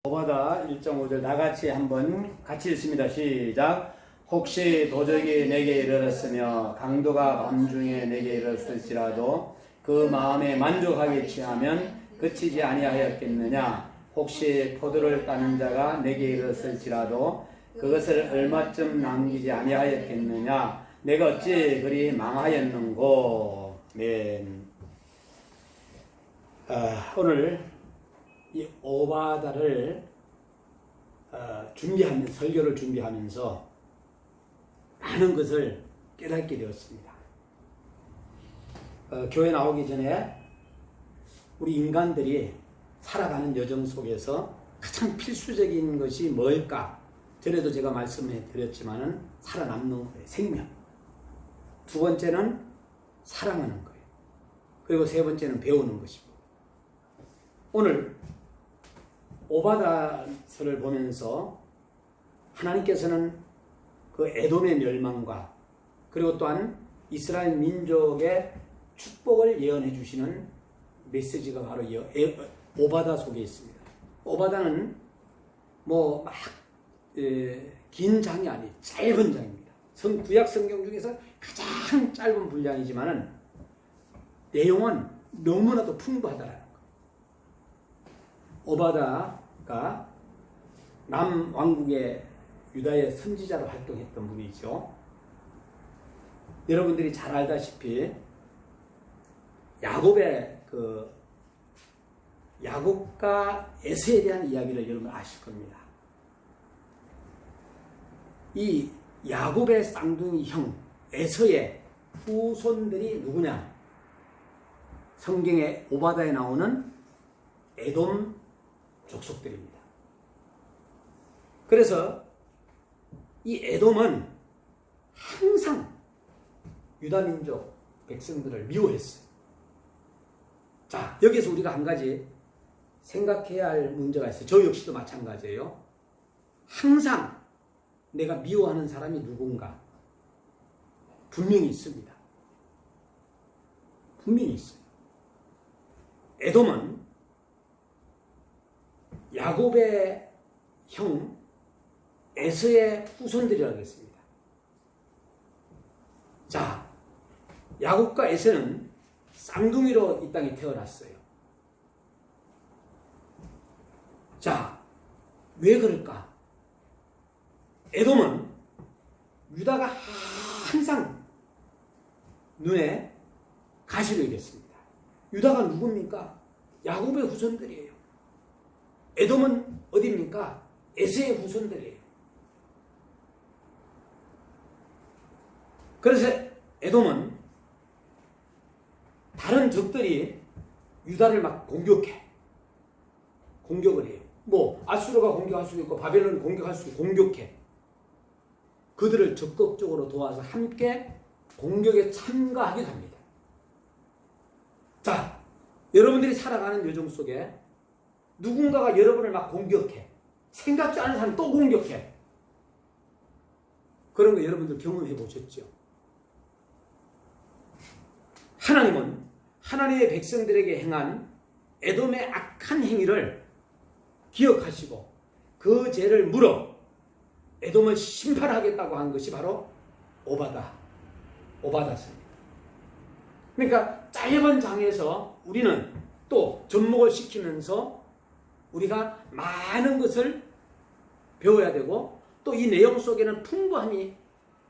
오바다 1.5절 나같이 한번 같이 읽습니다. 시작. 혹시 도적이 내게 이르렀으며 강도가 밤중에 내게 이르렀을지라도 그 마음에 만족하게 취하면 그치지 아니하였겠느냐. 혹시 포도를 따는 자가 내게 이르렀을지라도 그것을 얼마쯤 남기지 아니하였겠느냐. 내가 어찌 그리 망하였는고. 멘. 오늘 이 오바다를 설교를 준비하면서 많은 것을 깨닫게 되었습니다. 교회 나오기 전에 우리 인간들이 살아가는 여정 속에서 가장 필수적인 것이 뭘까? 전에도 제가 말씀해 드렸지만은 살아남는 거예요. 생명. 두 번째는 사랑하는 거예요. 그리고 세 번째는 배우는 것이고. 오늘 오바다서를 보면서 하나님께서는 그 에돔의 멸망과 그리고 또한 이스라엘 민족의 축복을 예언해 주시는 메시지가 바로 오바다 속에 있습니다. 오바다는 긴 장이 아니 짧은 장입니다. 구약 성경 중에서 가장 짧은 분량이지만은 내용은 너무나도 풍부하다라는 거예요. 오바다가 남왕국의 유다의 선지자로 활동했던 분이죠. 여러분들이 잘 알다시피 야곱과 에서에 대한 이야기를 여러분 아실 겁니다. 이 야곱의 쌍둥이 형 에서의 후손들이 누구냐? 성경의 오바다에 나오는 에돔 족속들입니다. 그래서 이 에돔은 항상 유다민족 백성들을 미워했어요. 자, 여기서 우리가 한 가지 생각해야 할 문제가 있어요. 저 역시도 마찬가지예요. 항상 내가 미워하는 사람이 누군가 분명히 있습니다. 분명히 있어요. 에돔은 야곱의 형 에서의 후손들이라고 했습니다. 자, 야곱과 에서는 쌍둥이로 이 땅에 태어났어요. 자, 왜 그럴까? 에돔은 유다가 항상 눈에 가시를 익었습니다. 유다가 누굽니까? 야곱의 후손들이에요. 에돔은 어디입니까? 에서의 후손들이에요. 그래서 에돔은 다른 적들이 유다를 막 공격을 해요. 아수르가 공격할 수도 있고 바벨론이 공격할 수도 있고 공격해. 그들을 적극적으로 도와서 함께 공격에 참가하게 됩니다. 자, 여러분들이 살아가는 여정 속에 누군가가 여러분을 막 공격해. 생각지 않은 사람이 또 공격해. 그런 거 여러분들 경험해 보셨죠? 하나님은 하나님의 백성들에게 행한 에돔의 악한 행위를 기억하시고 그 죄를 물어 에돔을 심판하겠다고 한 것이 바로 오바다서입니다. 그러니까 짧은 장에서 우리는 또 접목을 시키면서 우리가 많은 것을 배워야 되고 또 이 내용 속에는 풍부함이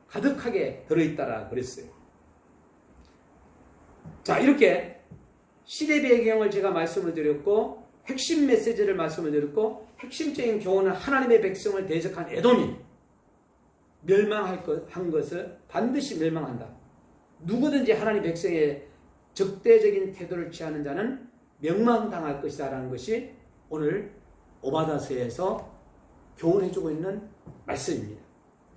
가득하게 들어있다라 그랬어요. 자, 이렇게 시대 배경을 제가 말씀을 드렸고 핵심 메시지를 말씀을 드렸고 핵심적인 교훈은 하나님의 백성을 대적한 에돔이 한 것을 반드시 멸망한다. 누구든지 하나님 백성의 적대적인 태도를 취하는 자는 멸망당할 것이다 라는 것이 오늘 오바다서에서 교훈해주고 있는 말씀입니다.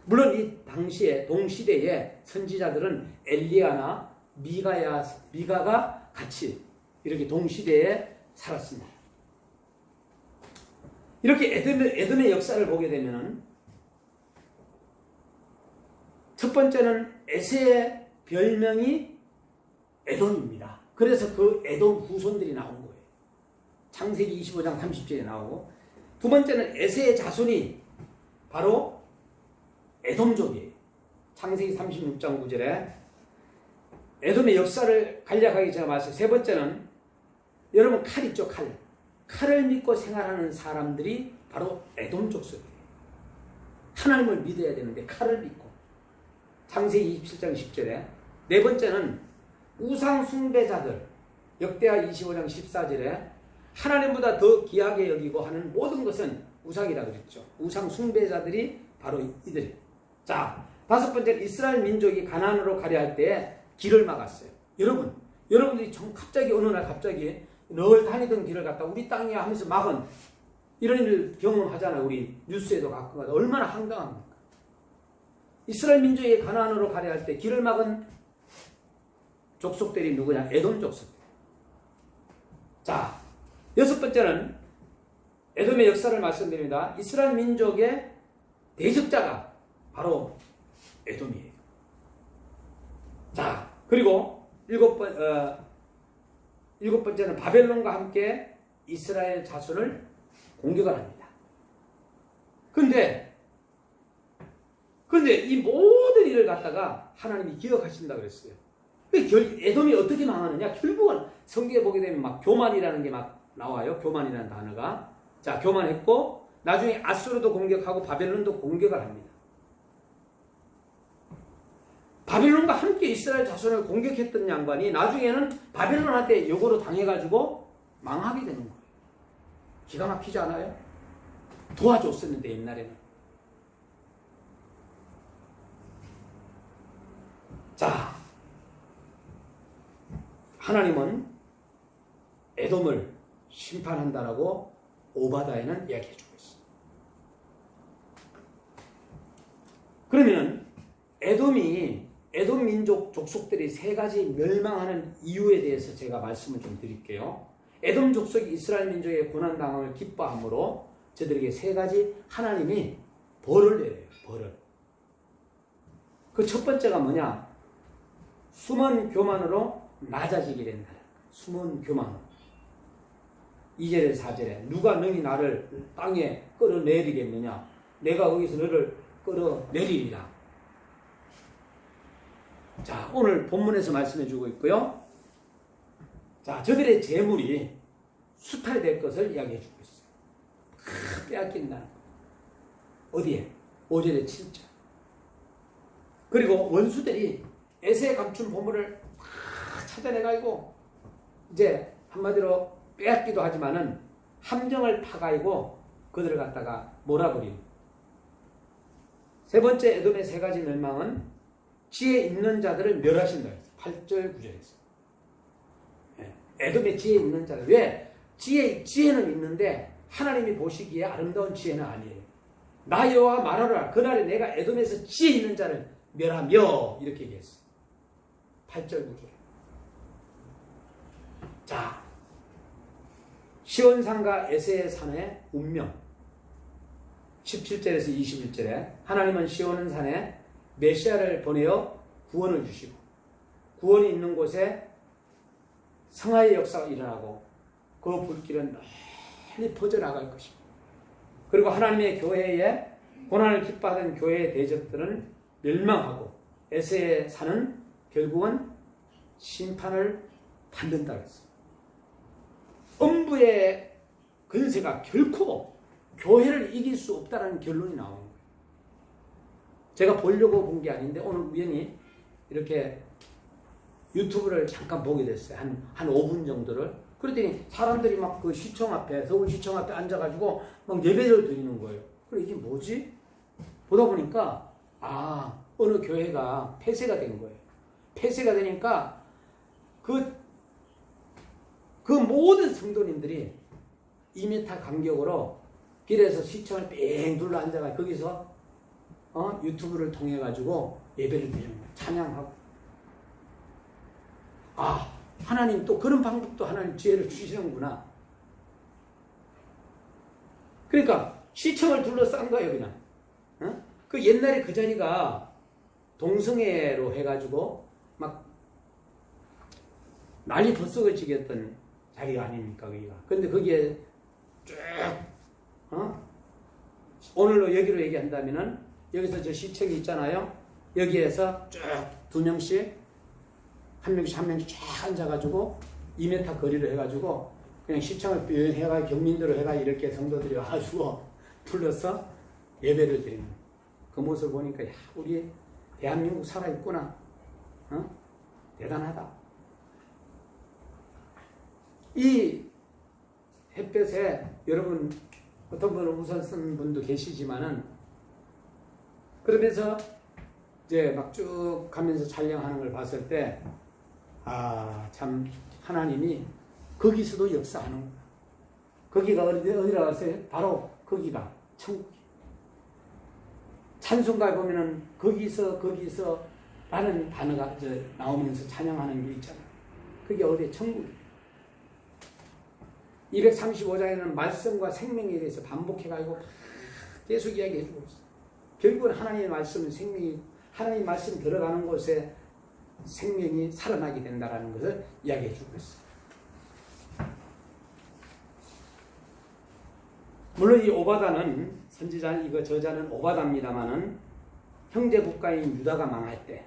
물론 이 당시에 동시대의 선지자들은 엘리야나 미가가 같이 이렇게 동시대에 살았습니다. 이렇게 에돔의 역사를 보게 되면 첫 번째는 에서의 별명이 에돔입니다. 그래서 그 에돔 후손들이 나온 거예요. 창세기 25장 30절에 나오고 두 번째는 에세의 자손이 바로 에돔족이에요. 창세기 36장 9절에 에돔의 역사를 간략하게 제가 말씀드렸어요. 세 번째는 여러분 칼 있죠, 칼. 칼을 믿고 생활하는 사람들이 바로 에돔 족속이에요. 하나님을 믿어야 되는데 칼을 믿고. 창세기 27장 10절에 네 번째는 우상 숭배자들. 역대하 25장 14절에 하나님보다 더 귀하게 여기고 하는 모든 것은 우상이라 그랬죠. 우상 숭배자들이 바로 이들이에요. 자, 다섯 번째 이스라엘 민족이 가나안으로 가려 할 때 길을 막았어요. 여러분들이 갑자기 어느 날 갑자기 늘 다니던 길을 갖다 우리 땅이야 하면서 막은 이런 일 경험하잖아요. 우리 뉴스에도 가끔 가다 얼마나 황당합니까? 이스라엘 민족이 가나안으로 가려 할 때 길을 막은 족속들이 누구냐? 에돔 족속. 자, 여섯 번째는 에돔의 역사를 말씀드립니다. 이스라엘 민족의 대적자가 바로 에돔이에요. 자, 그리고 일곱 번째는 바벨론과 함께 이스라엘 자손을 공격을 합니다. 근데 이 모든 일을 갖다가 하나님이 기억하신다 그랬어요. 에돔이 어떻게 망하느냐? 결국은 성경에 보게 되면 막 교만이라는 게 막 나와요. 교만이라는 단어가. 자, 교만했고 나중에 아수르도 공격하고 바벨론도 공격을 합니다. 바벨론과 함께 이스라엘 자손을 공격했던 양반이 나중에는 바벨론한테 역으로 당해가지고 망하게 되는 거예요. 기가 막히지 않아요? 도와줬었는데 옛날에는. 자, 하나님은 에돔을 심판한다라고 오바다에는 이야기해주고 있어요. 그러면 에돔 민족 족속들이 세 가지 멸망하는 이유에 대해서 제가 말씀을 좀 드릴게요. 에돔 족속이 이스라엘 민족의 고난당함을 기뻐함으로 저들에게 세 가지 하나님이 벌을 내려요. 벌을. 그 첫 번째가 뭐냐? 숨은 교만으로 낮아지게 된다. 숨은 교만으로. 2절에 4절에 누가 너희 나를 땅에 끌어내리겠느냐? 내가 거기서 너를 끌어내리리라. 자, 오늘 본문에서 말씀해주고 있고요. 자, 저들의 재물이 수탈될 것을 이야기해주고 있어요. 빼앗긴다는 거. 어디에? 5절에 7절. 그리고 원수들이 에세의 감춘 보물을 찾아내가지고 이제 한마디로 빼앗기도 하지만은 함정을 파가지고 그들을 갖다가 몰아버리는. 세 번째 에돔의 세 가지 멸망은 지혜 있는 자들을 멸하신다 했어요. 8절 9절에서. 에돔의 지혜 있는 자들. 왜? 지혜는 있는데 하나님이 보시기에 아름다운 지혜는 아니에요. 나 여호와 말하라. 그날에 내가 에돔에서 지혜 있는 자를 멸하며 이렇게 얘기했어요. 8절 9절. 자, 시온산과 에세의 산의 운명. 17절에서 21절에 하나님은 시온 산에 메시아를 보내어 구원을 주시고 구원이 있는 곳에 성화의 역사가 일어나고 그 불길은 널리 퍼져나갈 것입니다. 그리고 하나님의 교회에 고난을 기뻐하던 교회의 대적들은 멸망하고 에세의 산은 결국은 심판을 받는다 그랬어요. 음부의 근세가 결코 교회를 이길 수 없다는 결론이 나오는 거예요. 제가 보려고 본 게 아닌데 오늘 우연히 이렇게 유튜브를 잠깐 보게 됐어요. 한 5분 정도를. 그랬더니 사람들이 막 그 시청 앞에, 서울시청 앞에 앉아가지고 막 예배를 드리는 거예요. 그래, 이게 뭐지? 보다 보니까, 어느 교회가 폐쇄가 된 거예요. 폐쇄가 되니까 그 모든 성도님들이 2m 간격으로 길에서 시청을 뺑 둘러 앉아가 거기서 유튜브를 통해 가지고 예배를 드리는 거예요. 찬양하고. 하나님 또 그런 방법도 하나님 지혜를 주시는구나. 그러니까 시청을 둘러싼 거예요, 그냥. 그 옛날에 그 자리가 동성애로 해가지고 막 난리 버석을 치겠던 자리가 아닙니까, 거기가. 근데 거기에 쭉 오늘로 여기로 얘기한다면은 여기서 저 시청이 있잖아요. 여기에서 쭉 2명씩 한 명씩 쫙 앉아가지고 2m 거리를 해가지고 그냥 시청을 뿅 해가 경민대로 해가 이렇게 성도들이 와가지고 불러서 예배를 드리는 그 모습을 보니까 야, 우리 대한민국 살아있구나. 대단하다. 이 햇볕에 여러분 어떤 분은 우산 쓴 분도 계시지만은 그러면서 이제 막 쭉 가면서 촬영하는 걸 봤을 때 참 하나님이 거기서도 역사하는구나. 거기가 어디라 갔어요? 바로 거기가 천국이에요. 찬송가에 보면은 거기서 라는 단어가 나오면서 찬양하는 게 있잖아요. 그게 어디에 천국이에요. 235장에는 말씀과 생명에 대해서 반복해가지고 계속 이야기해주고 있어요. 결국은 하나님의 말씀은 생명이, 하나님의 말씀 들어가는 곳에 생명이 살아나게 된다는 것을 이야기해주고 있어요. 물론 이 오바다는 선지자, 저자는 오바다입니다만은 형제 국가인 유다가 망할 때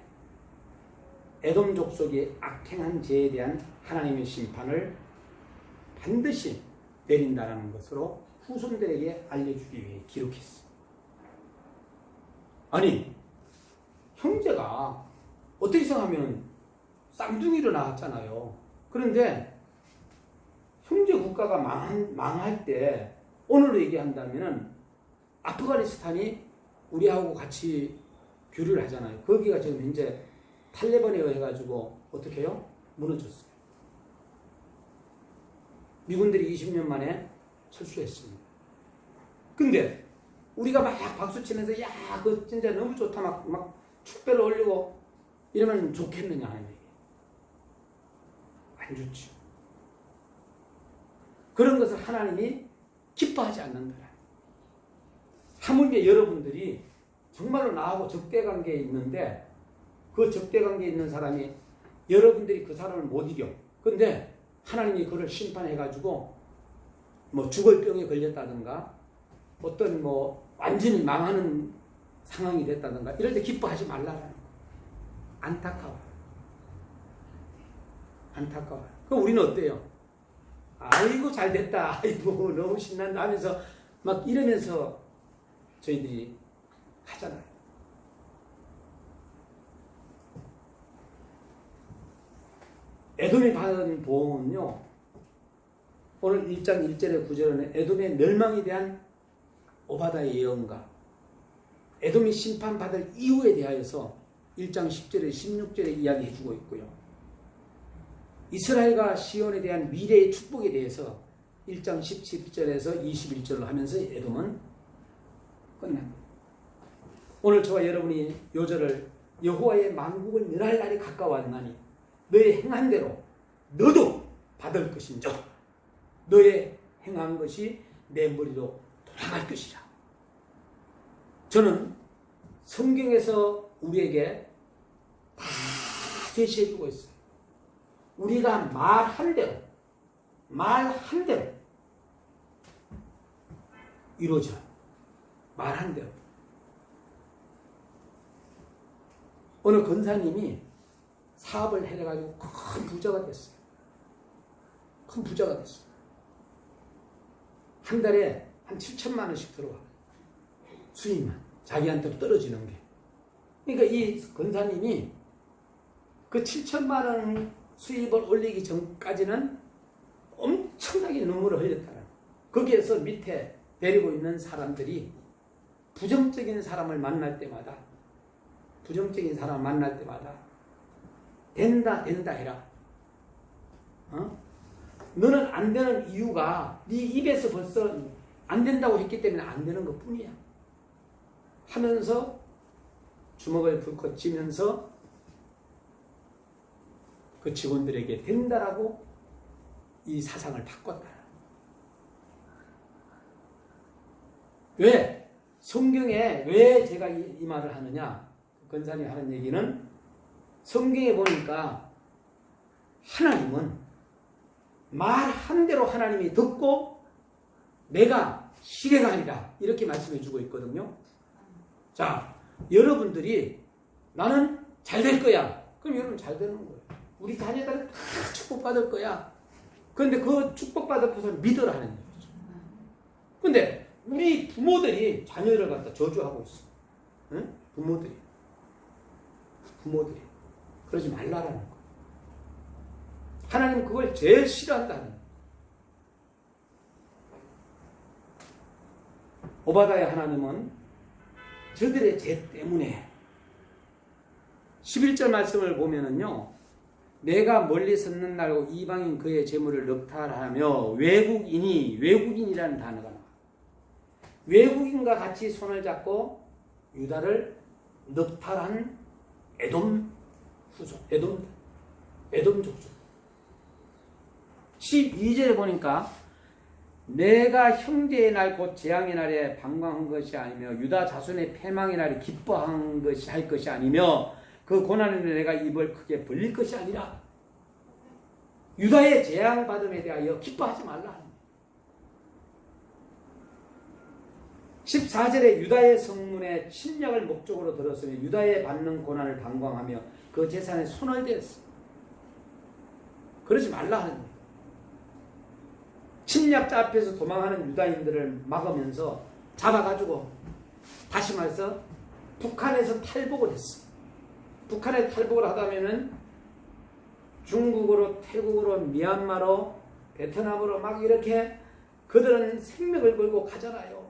에돔 족속이 악행한 죄에 대한 하나님의 심판을 반드시 내린다는 것으로 후손들에게 알려주기 위해 기록했어요. 아니, 형제가 어떻게 생각하면 쌍둥이로 나왔잖아요. 그런데 형제 국가가 망할 때 오늘로 얘기한다면 아프가니스탄이 우리하고 같이 교류를 하잖아요. 거기가 지금 현재 탈레반에 의해가지고 어떻게 해요? 무너졌어요. 미군들이 20년 만에 철수했습니다. 근데 우리가 막 박수 치면서 야, 그 진짜 너무 좋다 막 축배를 올리고 이러면 좋겠느냐 하는 얘기. 안 좋지. 그런 것을 하나님이 기뻐하지 않는다. 하물며 여러분들이 정말로 나하고 적대관계에 있는데 그 적대관계에 있는 사람이 여러분들이 그 사람을 못 이겨. 근데 하나님이 그를 심판해가지고 뭐 죽을 병에 걸렸다든가 어떤 뭐 완전히 망하는 상황이 됐다든가 이럴 때 기뻐하지 말라라는 거예요. 안타까워요. 그럼 우리는 어때요? 아이고 잘 됐다. 아이고 너무 신난다 하면서 막 이러면서 저희들이 하잖아요. 에돔이 받은 보응은요. 오늘 1장 1절에 9절에는 에돔의 멸망에 대한 오바다의 예언과 에돔이 심판받을 이유에 대하여서 1장 10절에 16절에 이야기해주고 있고요. 이스라엘과 시온에 대한 미래의 축복에 대해서 1장 17절에서 21절로 하면서 에돔은 끝납니다. 오늘 저와 여러분이 요절을 여호와의 만국을 멸할 날이 가까웠나니 너의 행한 대로 너도 받을 것인즉 너의 행한 것이 내 머리로 돌아갈 것이라. 저는 성경에서 우리에게 다 제시해주고 있어요. 우리가 말한 대로 이루어져. 말한 대로. 어느 권사님이 사업을 해가지고 큰 부자가 됐어요. 한 달에 한 7천만 원씩 들어와. 수입만. 자기한테 떨어지는 게. 그러니까 이 권사님이 그 7천만 원 수입을 올리기 전까지는 엄청나게 눈물을 흘렸다는. 거기에서 밑에 내리고 있는 사람들이 부정적인 사람을 만날 때마다 된다 해라. 너는 안 되는 이유가 네 입에서 벌써 안 된다고 했기 때문에 안 되는 것 뿐이야 하면서 주먹을 불꽃 쥐면서 그 직원들에게 된다라고 이 사상을 바꿨다. 왜? 성경에 왜 제가 이 말을 하느냐? 권사님이 하는 얘기는 성경에 보니까 하나님은 말한 대로 하나님이 듣고 내가 실행하리라 이렇게 말씀해 주고 있거든요. 자, 여러분들이 나는 잘 될 거야. 그럼 여러분 잘 되는 거예요. 우리 자녀들은 다 축복받을 거야. 그런데 그 축복받을 것을 믿으라는 얘기죠. 근데 우리 부모들이 자녀를 갖다 저주하고 있어. 응? 부모들이 그러지 말라라는 거. 하나님은 그걸 제일 싫어한다는 거. 오바다의 하나님은 저들의 죄 때문에 11절 말씀을 보면은요, 내가 멀리 섰는 날고 이방인 그의 재물을 넉탈하며 외국인이라는 단어가 나와요. 외국인과 같이 손을 잡고 유다를 넉탈한 에돔 후손, 에돔 족속. 12절에 보니까 내가 형제의 날 곧 재앙의 날에 방광한 것이 아니며 유다 자손의 패망의 날에 기뻐한 것이 할 것이 아니며 그 고난을 내가 입을 크게 벌릴 것이 아니라 유다의 재앙받음에 대하여 기뻐하지 말라. 14절에 유다의 성문에 침략을 목적으로 들었으니 유다에 받는 고난을 방광하며 그 재산에 손을 댔어. 그러지 말라 하는 거예요. 침략자 앞에서 도망하는 유다인들을 막으면서 잡아가지고 다시 말해서 북한에서 탈북을 했어. 북한에 탈북을 하다면은 중국으로, 태국으로, 미얀마로, 베트남으로 막 이렇게 그들은 생명을 걸고 가잖아요.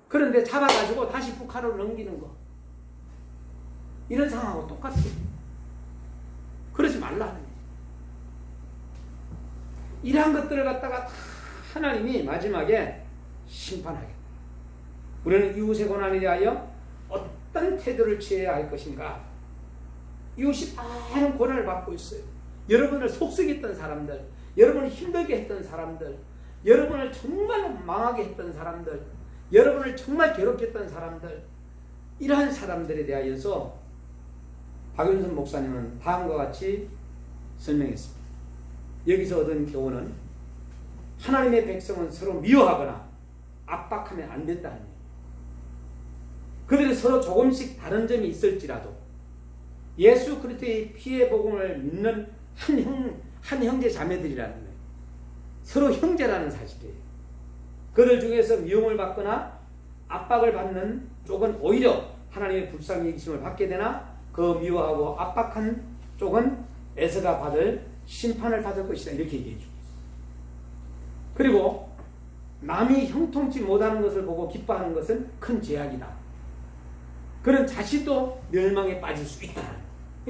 그런데 잡아가지고 다시 북한으로 넘기는 거. 이런 상황하고 똑같아요. 그러지 말라는 거예요. 이러한 것들을 갖다가 다 하나님이 마지막에 심판하겠다. 우리는 이웃의 고난에 대하여 어떤 태도를 취해야 할 것인가? 이웃이 많은 고난을 받고 있어요. 여러분을 속썩였던 사람들, 여러분을 힘들게 했던 사람들, 여러분을 정말 망하게 했던 사람들, 여러분을 정말 괴롭혔던 사람들, 이러한 사람들에 대하여서 박윤선 목사님은 다음과 같이 설명했습니다. 여기서 얻은 교훈은 하나님의 백성은 서로 미워하거나 압박하면 안 된다는 얘기예요. 그들이 서로 조금씩 다른 점이 있을지라도 예수 그리스도의 피의 복음을 믿는 한 형제 자매들이라는 거예요. 서로 형제라는 사실이에요. 그들 중에서 미움을 받거나 압박을 받는 쪽은 오히려 하나님의 불쌍히 여기심을 받게 되나 그 미워하고 압박한 쪽은 에서가 받을 심판을 받을 것이다. 이렇게 얘기해 주고 있어요. 그리고 남이 형통치 못하는 것을 보고 기뻐하는 것은 큰 죄악이다. 그런 자신도 멸망에 빠질 수 있다.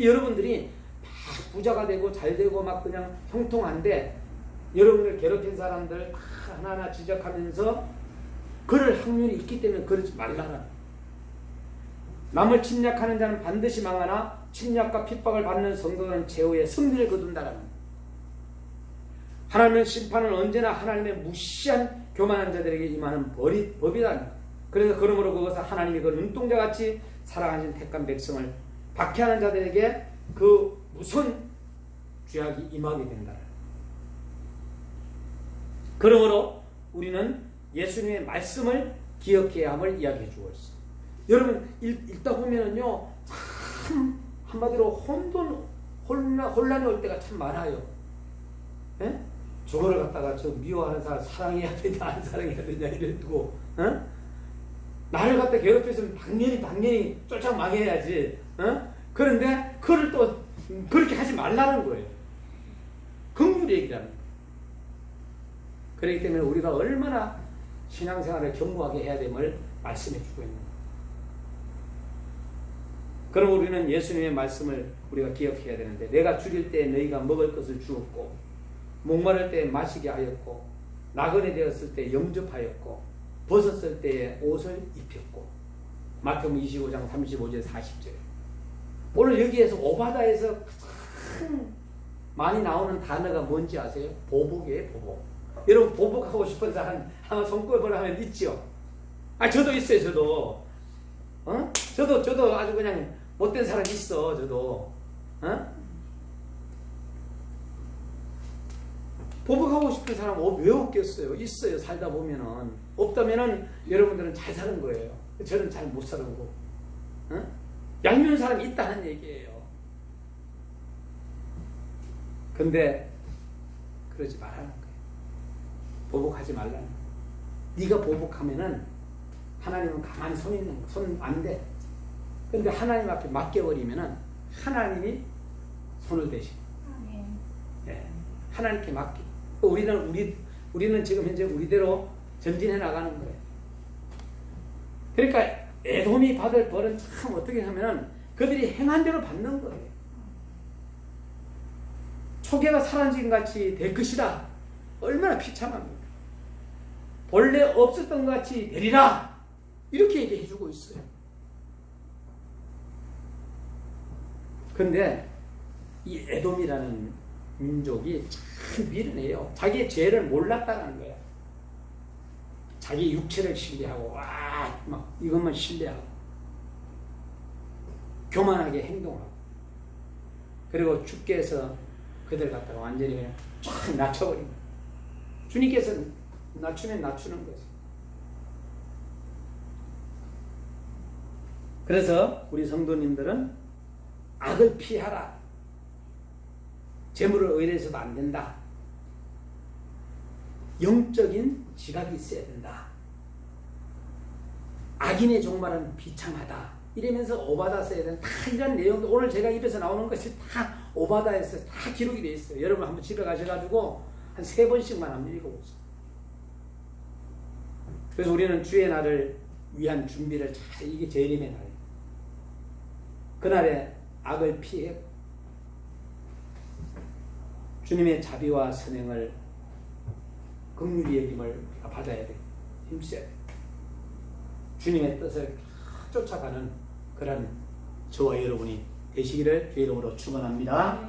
여러분들이 막 부자가 되고 잘 되고 막 그냥 형통한데 여러분을 괴롭힌 사람들 하나하나 지적하면서 그럴 확률이 있기 때문에 그러지 말라라. 남을 침략하는 자는 반드시 망하나 침략과 핍박을 받는 성도는 최후의 승리를 거둔다라는. 하나님의 심판은 언제나 하나님의 무시한 교만한 자들에게 임하는 법이다. 그래서 그러므로 그것은 하나님이 그 눈동자같이 사랑하신 택한 백성을 박해하는 자들에게 그 무서운 죄악이 임하게 된다. 그러므로 우리는 예수님의 말씀을 기억해야 함을 이야기해 주고 있어요. 여러분 읽다 보면은요, 참 한마디로 혼란이 올 때가 참 많아요. 에? 저거를 갖다가 저 미워하는 사람 사랑해야 되냐 안 사랑해야 되냐 이래두고, 어? 나를 갖다 괴롭혔으면 당연히 쫓아망해야지. 어? 그런데 그를 또 그렇게 하지 말라는 거예요. 긍휼의 얘기라는 거예요. 그렇기 때문에 우리가 얼마나 신앙생활을 견고하게 해야 됨을 말씀해 주고 있는 거예요. 그럼 우리는 예수님의 말씀을 우리가 기억해야 되는데, 내가 죽일 때 너희가 먹을 것을 주었고 목마를 때 마시게 하였고 나그네 되었을 때 영접하였고 벗었을 때에 옷을 입혔고. 마태복음 25장 35절 40절. 오늘 여기에서 오바다에서 가장 많이 나오는 단어가 뭔지 아세요? 보복이에요. 보복. 여러분 보복하고 싶은 사람 한번 손꼽으라 하면 있죠? 저도 있어요. 저도. 저도 아주 그냥 못된 사람 있어. 저도. 보복하고 싶은 사람 왜 없겠어요? 있어요. 살다 보면은. 없다면은 여러분들은 잘 사는 거예요. 저는 잘 못 살고. 어? 얄미운 사람이 있다는 얘기예요. 근데 그러지 말라는 거예요. 보복하지 말라는 거예요. 네가 보복하면은 하나님은 가만히 손 안 대. 근데 하나님 앞에 맡겨버리면은 하나님이 손을 대시고. 예, 하나님께 맡기. 우리는 지금 현재 우리대로 전진해 나가는 거예요. 그러니까 에돔이 받을 벌은 참 어떻게 하면은 그들이 행한 대로 받는 거예요. 초계가 사라진 같이 될 것이다. 얼마나 비참합니까? 본래 없었던 것 같이 되리라. 이렇게 얘기해 주고 있어요. 근데 이 에돔이라는 민족이 참 미련해요. 자기의 죄를 몰랐다는 거예요. 자기 육체를 신뢰하고 막 이것만 신뢰하고 교만하게 행동하고 그리고 주께서 그들 갖다가 완전히 그냥 쫙 낮춰버린 거예요. 주님께서 낮추면 낮추는 거죠. 그래서 우리 성도님들은 악을 피하라. 재물을 의뢰해서도 안 된다. 영적인 지각이 있어야 된다. 악인의 종말은 비참하다. 이러면서 오바다 써야 된다. 다 이런 내용들 오늘 제가 입에서 나오는 것이 다 오바다에서 다 기록이 되어 있어요. 여러분 한번 집에 가셔가지고 한 3번씩만 한번 읽어보세요. 그래서 우리는 주의 날을 위한 준비를 잘, 이게 재림의 날이에요. 그날에 악을 피해 주님의 자비와 선행을 긍휼히 여김을 받아야 돼. 힘써야 돼. 주님의 뜻을 쫓아가는 그런 저와 여러분이 되시기를 주의 이름으로 축원합니다.